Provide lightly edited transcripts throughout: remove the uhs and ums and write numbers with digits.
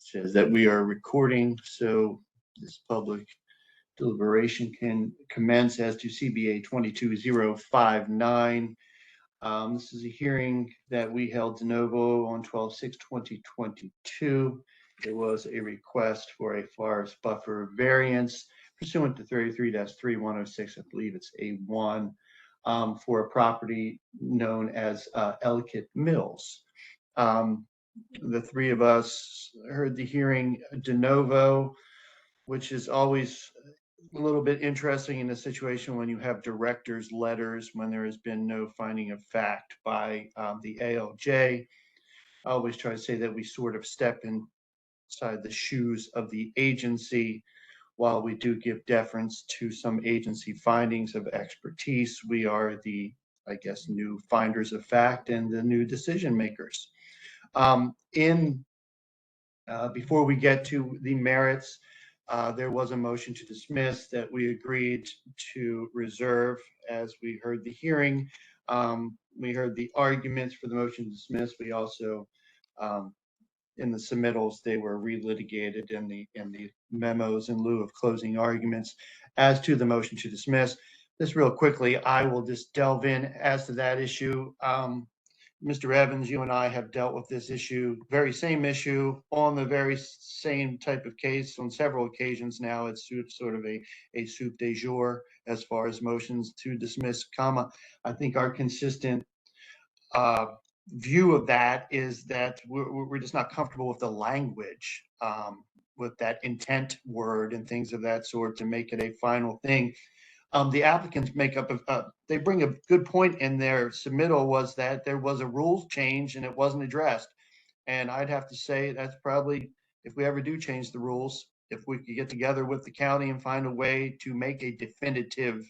says that we are recording, so this public deliberation can commence as to CBA 22-059. This is a hearing that we held de novo on 12/6/2022. There was a request for a forest buffer variance pursuant to 33-3106, I believe it's A1, for a property known as Ellicott Mills. The three of us heard the hearing de novo, which is always a little bit interesting in a situation when you have director's letters, when there has been no finding of fact by the ALJ. I always try to say that we sort of step inside the shoes of the agency. While we do give deference to some agency findings of expertise, we are the, I guess, new finders of fact and the new decision makers. Before we get to the merits, there was a motion to dismiss that we agreed to reserve as we heard the hearing. We heard the arguments for the motion to dismiss. We also, in the submittals, they were relitigated in the memos in lieu of closing arguments. As to the motion to dismiss, just real quickly, I will just delve in as to that issue. Mr. Evans, you and I have dealt with this issue, very same issue, on the very same type of case on several occasions now. It's sort of a soup du jour as far as motions to dismiss, I think our consistent view of that is that we're just not comfortable with the language, with that intent word and things of that sort to make it a final thing. The applicants they bring a good point in their submittal, was that there was a rules change and it wasn't addressed. And I'd have to say that's probably, if we ever do change the rules, if we could get together with the county and find a way to make a definitive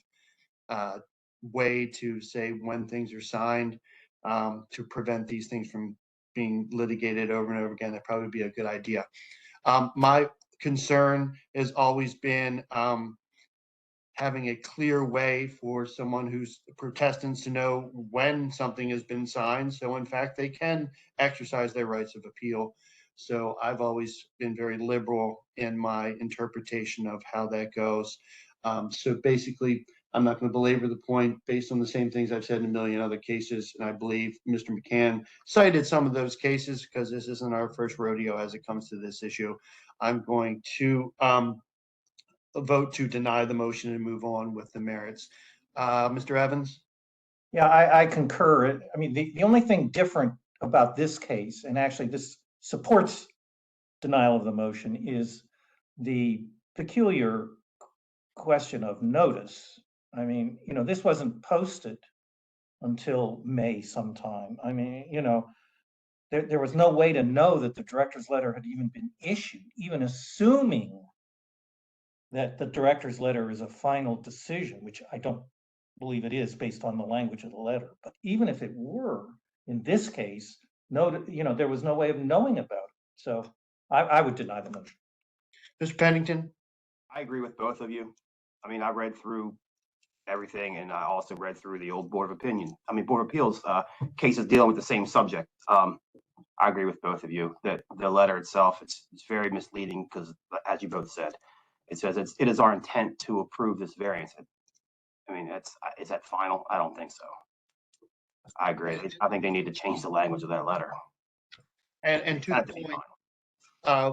way to say when things are signed, to prevent these things from being litigated over and over again, that'd probably be a good idea. My concern has always been having a clear way for someone who's protestants to know when something has been signed, so in fact they can exercise their rights of appeal. So I've always been very liberal in my interpretation of how that goes. So basically, I'm not going to belabor the point based on the same things I've said in a million other cases, and I believe Mr. McCann cited some of those cases because this isn't our first rodeo as it comes to this issue. I'm going to vote to deny the motion and move on with the merits. Mr. Evans? Yeah, I concur. I mean, the only thing different about this case, and actually this supports denial of the motion, is the peculiar question of notice. I mean, this wasn't posted until May sometime. I mean, there was no way to know that the director's letter had even been issued, even assuming that the director's letter is a final decision, which I don't believe it is based on the language of the letter. But even if it were, in this case, there was no way of knowing about it. So I would deny the motion. Mr. Pennington? I agree with both of you. I mean, I read through everything, and I also read through the old Board of Appeals cases dealing with the same subject. I agree with both of you that the letter itself, it's very misleading because, as you both said, it says it is our intent to approve this variance. I mean, is that final? I don't think so. I agree. I think they need to change the language of that letter. And to the point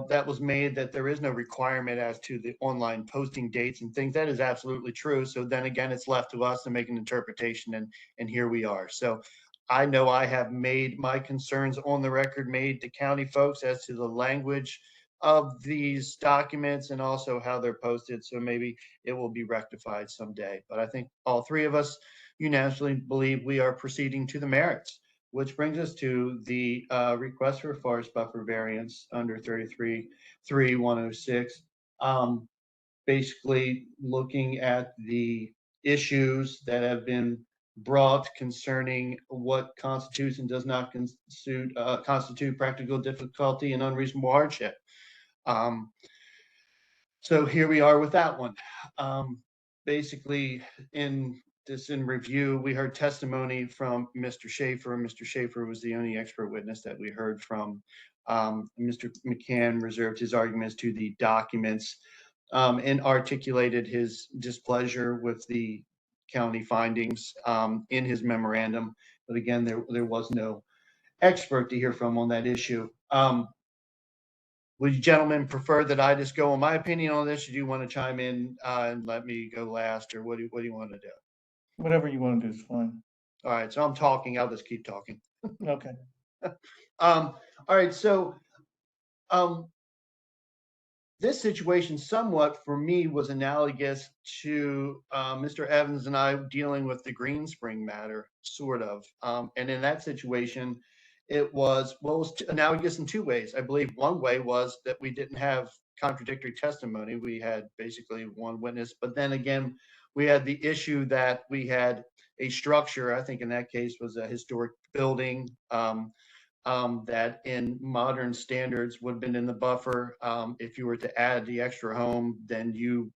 that was made, that there is no requirement as to the online posting dates and things. That is absolutely true. So then again, it's left to us to make an interpretation, and here we are. So I know I have made my concerns on the record, made to county folks as to the language of these documents and also how they're posted. So maybe it will be rectified someday. But I think all three of us unanimously believe we are proceeding to the merits, which brings us to the request for a forest buffer variance under 33-106. Basically looking at the issues that have been brought concerning what constitutes and does not constitute practical difficulty and unreasonable hardship. So here we are with that one. Basically, in review, we heard testimony from Mr. Schaefer. Mr. Schaefer was the only expert witness that we heard from Mr. McCann reserved his arguments to the documents and articulated his displeasure with the county findings in his memorandum. But again, there was no expert to hear from on that issue. Would you gentlemen prefer that I just go on my opinion on this, or do you want to chime in and let me go last, or what do you want to do? Whatever you want to do is fine. All right, so I'm talking. I'll just keep talking. Okay. All right, so this situation somewhat for me was analogous to Mr. Evans and I dealing with the Green Spring matter, sort of. And in that situation, it was, well, it was analogous in two ways. I believe one way was that we didn't have contradictory testimony. We had basically one witness, but then again, we had the issue that we had a structure, I think in that case was a historic building, that in modern standards would have been in the buffer. If you were to add the extra home, then you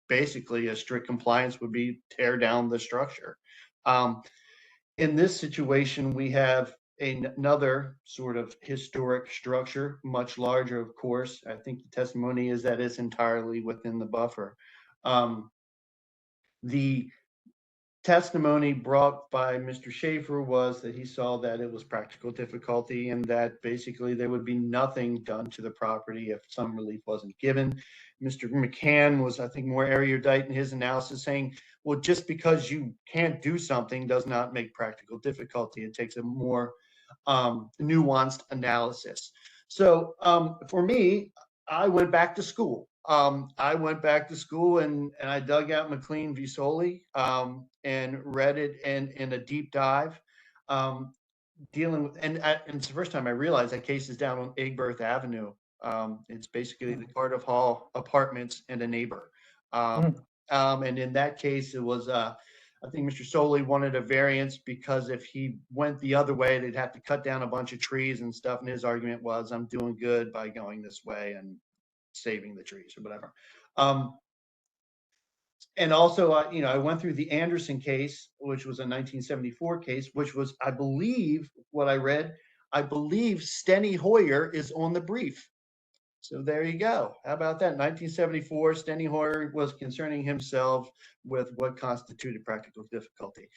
basically, a strict compliance would be tear down the structure. In this situation, we have another sort of historic structure, much larger, of course. I think the testimony is that it's entirely within the buffer. The testimony brought by Mr. Schaefer was that he saw that it was practical difficulty and that basically there would be nothing done to the property if some relief wasn't given. Mr. McCann was, I think, more erudite in his analysis, saying, well, just because you can't do something does not make practical difficulty. It takes a more nuanced analysis. So for me, I went back to school. I went back to school and I dug out McLean v. Soley and read it in a deep dive, dealing with, and it's the first time I realized that case is down on Egbert Avenue. It's basically the Cardiff Hall apartments and a neighbor. And in that case, it was, I think Mr. Soley wanted a variance because if he went the other way, they'd have to cut down a bunch of trees and stuff. And his argument was, I'm doing good by going this way and saving the trees or whatever. And also, I went through the Anderson case, which was a 1974 case, which was, I believe, what I read, I believe Steny Hoyer is on the brief. So there you go. How about that? 1974, Steny Hoyer was concerning himself with what constituted practical difficulty.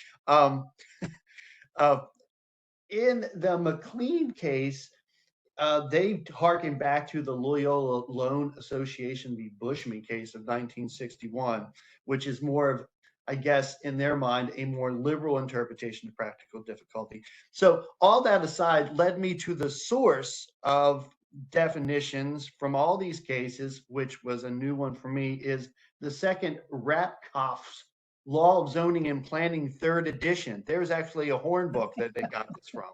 In the McLean case, they harken back to the Loyola Loan Association v. Bushman case of 1961, which is more of, I guess, in their mind, a more liberal interpretation of practical difficulty. So all that aside led me to the source of definitions from all these cases, which was a new one for me, is the second Ratkoff's Law of Zoning and Planning, 3rd edition. There's actually a horn book that they got this from.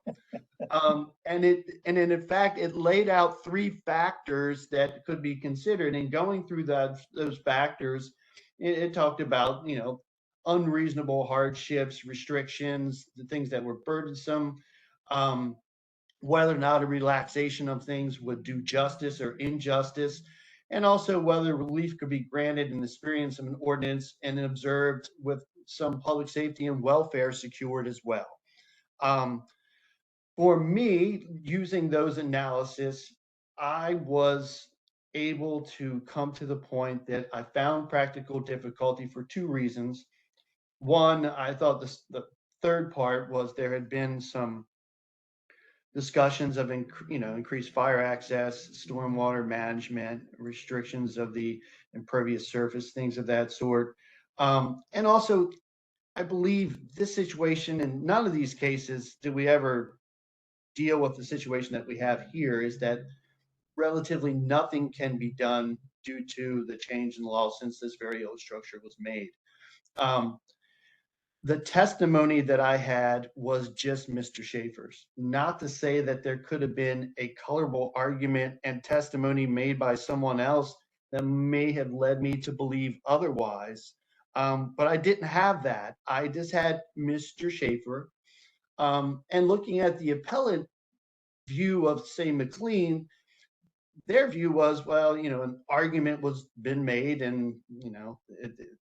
And in fact, it laid out 3 factors that could be considered. And going through those factors, it talked about, unreasonable hardships, restrictions, the things that were burdensome, whether or not a relaxation of things would do justice or injustice, and also whether relief could be granted in the experience of an ordinance and observed with some public safety and welfare secured as well. For me, using those analysis, I was able to come to the point that I found practical difficulty for 2 reasons. One, I thought the third part was there had been some discussions of increased fire access, stormwater management, restrictions of the impervious surface, things of that sort. And also, I believe this situation, in none of these cases did we ever deal with the situation that we have here, is that relatively nothing can be done due to the change in law since this very old structure was made. The testimony that I had was just Mr. Schaefer's. Not to say that there could have been a colorable argument and testimony made by someone else that may have led me to believe otherwise. But I didn't have that. I just had Mr. Schaefer. And looking at the appellate view of, say, McLean, their view was, well, an argument was been made and,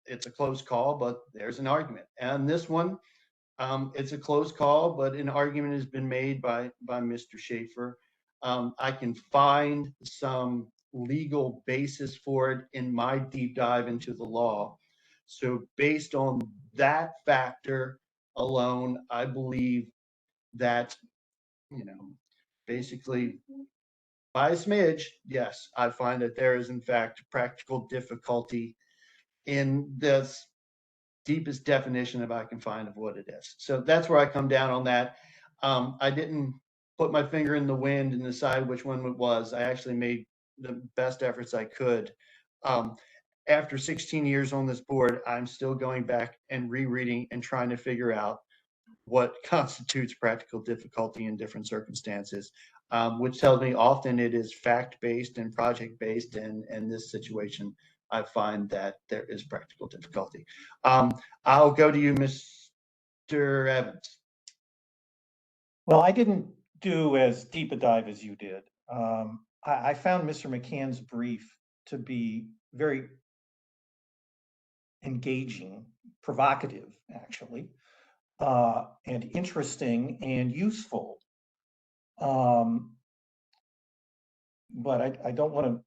it's a close call, but there's an argument. And this one, it's a close call, but an argument has been made by Mr. Schaefer. I can find some legal basis for it in my deep dive into the law. So based on that factor alone, I believe that, you know, basically by a smidge, yes, I find that there is in fact practical difficulty in this deepest definition that I can find of what it is. So that's where I come down on that. I didn't put my finger in the wind and decide which one it was. I actually made the best efforts I could. Um, After 16 years on this board, I'm still going back and rereading and trying to figure out what constitutes practical difficulty in different circumstances, which tells me often it is fact-based and project-based. And in this situation, I find that there is practical difficulty. I'll go to you, Mr. Evans. Well, I didn't do as deep a dive as you did. I found Mr. McCann's brief to be very engaging, provocative, actually, and interesting and useful. But I don't want to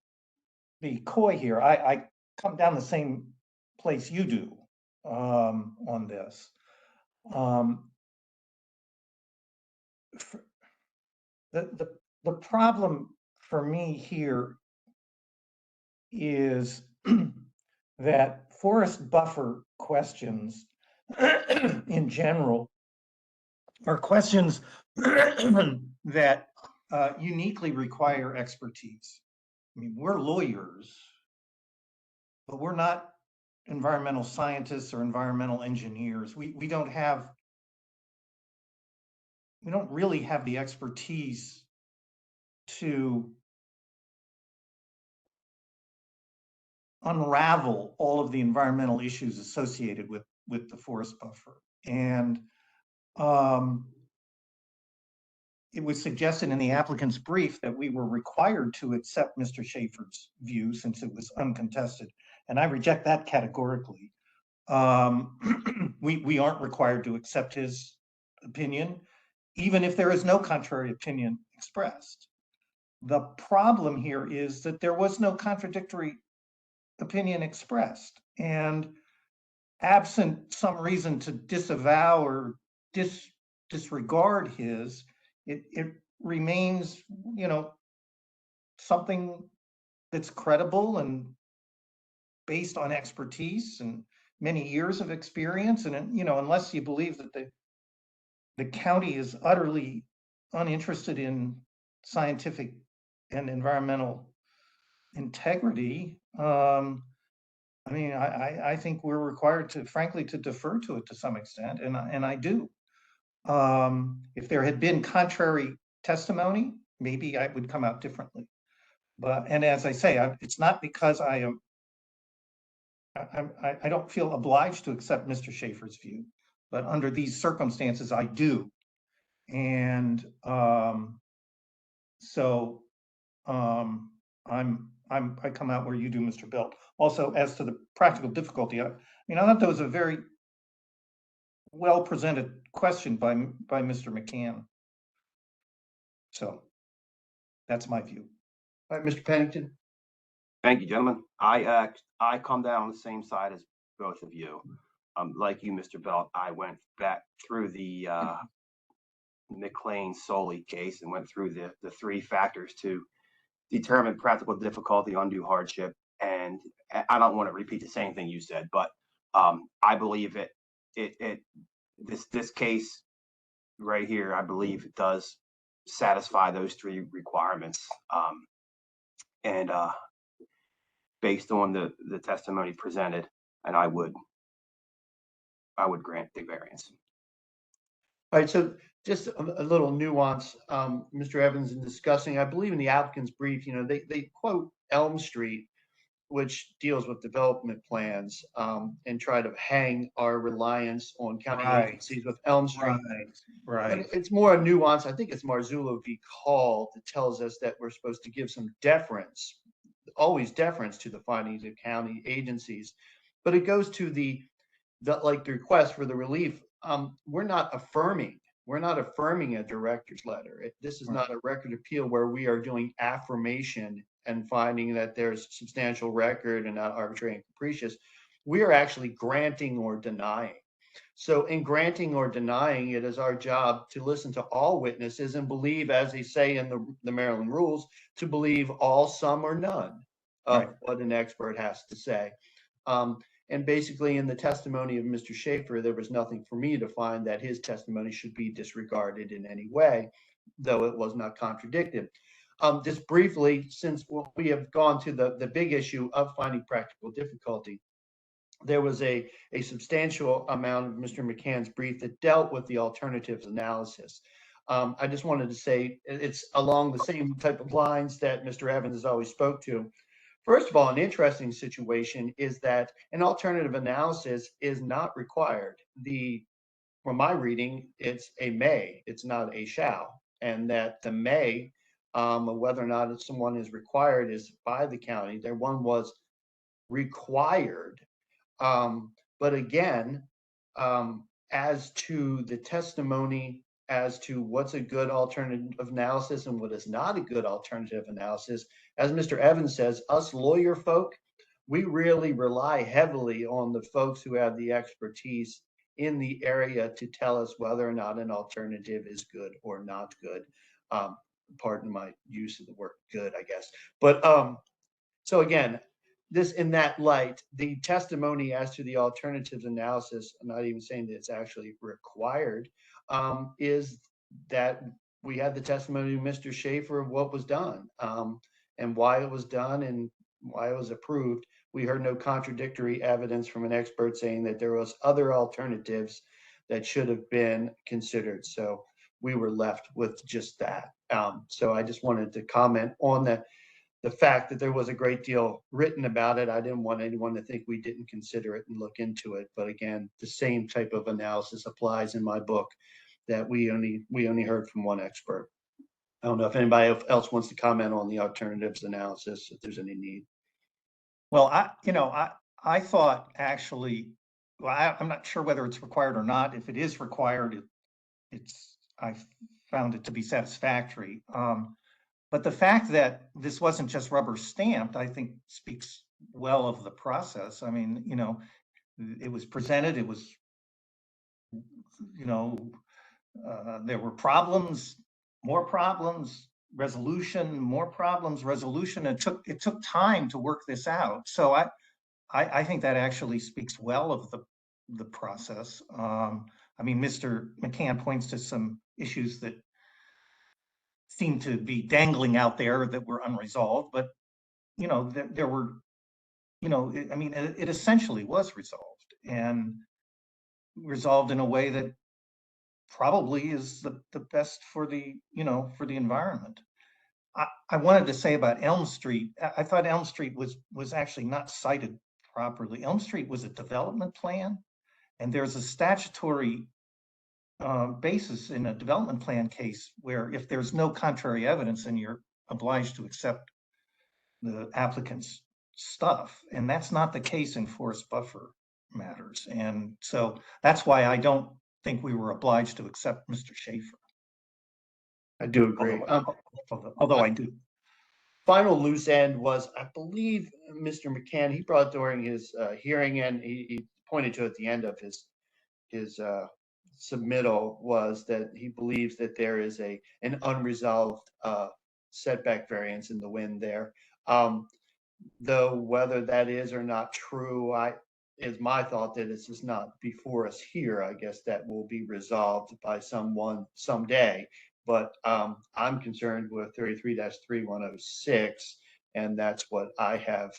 be coy here. I come down the same place you do on this. The problem for me here is that forest buffer questions in general are questions that uniquely require expertise. I mean, we're lawyers, but we're not environmental scientists or environmental engineers. We don't really have the expertise to unravel all of the environmental issues associated with the forest buffer. And it was suggested in the applicant's brief that we were required to accept Mr. Schaefer's view since it was uncontested. And I reject that categorically. We aren't required to accept his opinion, even if there is no contrary opinion expressed. The problem here is that there was no contradictory opinion expressed, and absent some reason to disavow or disregard his, it remains, something that's credible and based on expertise and many years of experience. And unless you believe that the county is utterly uninterested in scientific and environmental integrity, I think we're required to, frankly, to defer to it to some extent, and I do. If there had been contrary testimony, maybe I would come out differently. And as I say, it's not because I don't feel obliged to accept Mr. Schaefer's view, but under these circumstances, I do. And so I come out where you do, Mr. Belt. Also, as to the practical difficulty, I thought that was a very well presented question by Mr. McCann. So that's my view. All right, Mr. Pennington. Thank you, gentlemen. I come down on the same side as both of you. Like you, Mr. Belt, I went back through the McLean Soley case and went through the three factors to determine practical difficulty, undue hardship, and I don't want to repeat the same thing you said, but I believe this case right here, I believe it does satisfy those three requirements, and based on the testimony presented, and I would grant the variance. All right, so just a little nuance, Mr. Evans, in discussing, I believe in the applicant's brief, they quote Elm Street, which deals with development plans, and try to hang our reliance on county agencies with Elm Street. Right. But it's more a nuance. I think it's Marzullo v. Call that tells us that we're supposed to give some deference, always deference to the findings of county agencies. But it goes to the request for the relief. We're not affirming We're not affirming a director's letter. This is not a record appeal where we are doing affirmation and finding that there's substantial record and not arbitrary and capricious. We are actually granting or denying. So in granting or denying, it is our job to listen to all witnesses and believe, as they say in the Maryland rules, to believe all, some, or none of what an expert has to say. And basically in the testimony of Mr. Schaefer, there was nothing for me to find that his testimony should be disregarded in any way, though it was not contradicted. Just briefly, since we have gone to the big issue of finding practical difficulty, there was a substantial amount of Mr. McCann's brief that dealt with the alternatives analysis. I just wanted to say it's along the same type of lines that Mr. Evans has always spoke to. First of all, an interesting situation is that an alternative analysis is not required. From my reading, it's a may, it's not a shall, and that the may, whether or not someone is required, is by the county. There one was required. But again, as to the testimony as to what's a good alternative analysis and what is not a good alternative analysis, as Mr. Evans says, us lawyer folk, we really rely heavily on the folks who have the expertise in the area to tell us whether or not an alternative is good or not good. Pardon my use of the word good, I guess. But so again, this in that light, the testimony as to the alternatives analysis, I'm not even saying that it's actually required, is that we had the testimony of Mr. Schaefer of what was done, and why it was done and why it was approved. We heard no contradictory evidence from an expert saying that there was other alternatives that should have been considered. So we were left with just that. So I just wanted to comment on the fact that there was a great deal written about it. I didn't want anyone to think we didn't consider it and look into it. But again, the same type of analysis applies in my book, that we only heard from one expert. I don't know if anybody else wants to comment on the alternatives analysis, if there's any need. Well, I thought actually, well, I'm not sure whether it's required or not. If it is required, I found it to be satisfactory. But the fact that this wasn't just rubber stamped, I think speaks well of the process. I mean, it was presented, it was, there were problems, more problems, resolution, more problems, resolution. It took time to work this out. So I think that actually speaks well of the process. I mean, Mr. McCann points to some issues that seem to be dangling out there that were unresolved, but there were, I mean, it essentially was resolved, and resolved in a way that probably is the best for the environment. I wanted to say about Elm Street, I thought Elm Street was actually not cited properly. Elm Street was a development plan, and there's a statutory basis in a development plan case where if there's no contrary evidence, then you're obliged to accept the applicant's stuff. And that's not the case in forest buffer matters. And so that's why I don't think we were obliged to accept Mr. Schaefer. I do agree. Although I do. Final loose end was, I believe, Mr. McCann, he brought during his hearing, and he pointed to at the end of his submittal, was that he believes that there is an unresolved setback variance in the wind there. Though whether that is or not true, is my thought that it's just not before us here. I guess that will be resolved by someone someday. But I'm concerned with 33-3106, and that's what I have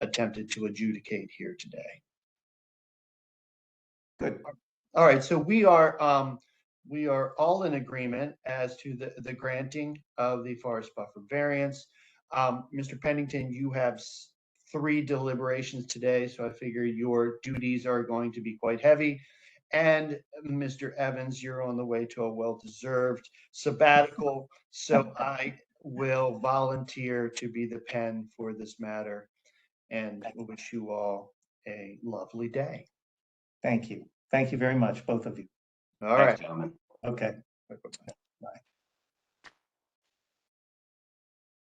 attempted to adjudicate here today. Good. All right, so we are all in agreement as to the granting of the forest buffer variance. Mr. Pennington, you have 3 deliberations today, so I figure your duties are going to be quite heavy. And Mr. Evans, you're on the way to a well-deserved sabbatical, so I will volunteer to be the pen for this matter, and wish you all a lovely day. Thank you. Thank you very much, both of you. All right. Thanks, gentlemen. Okay.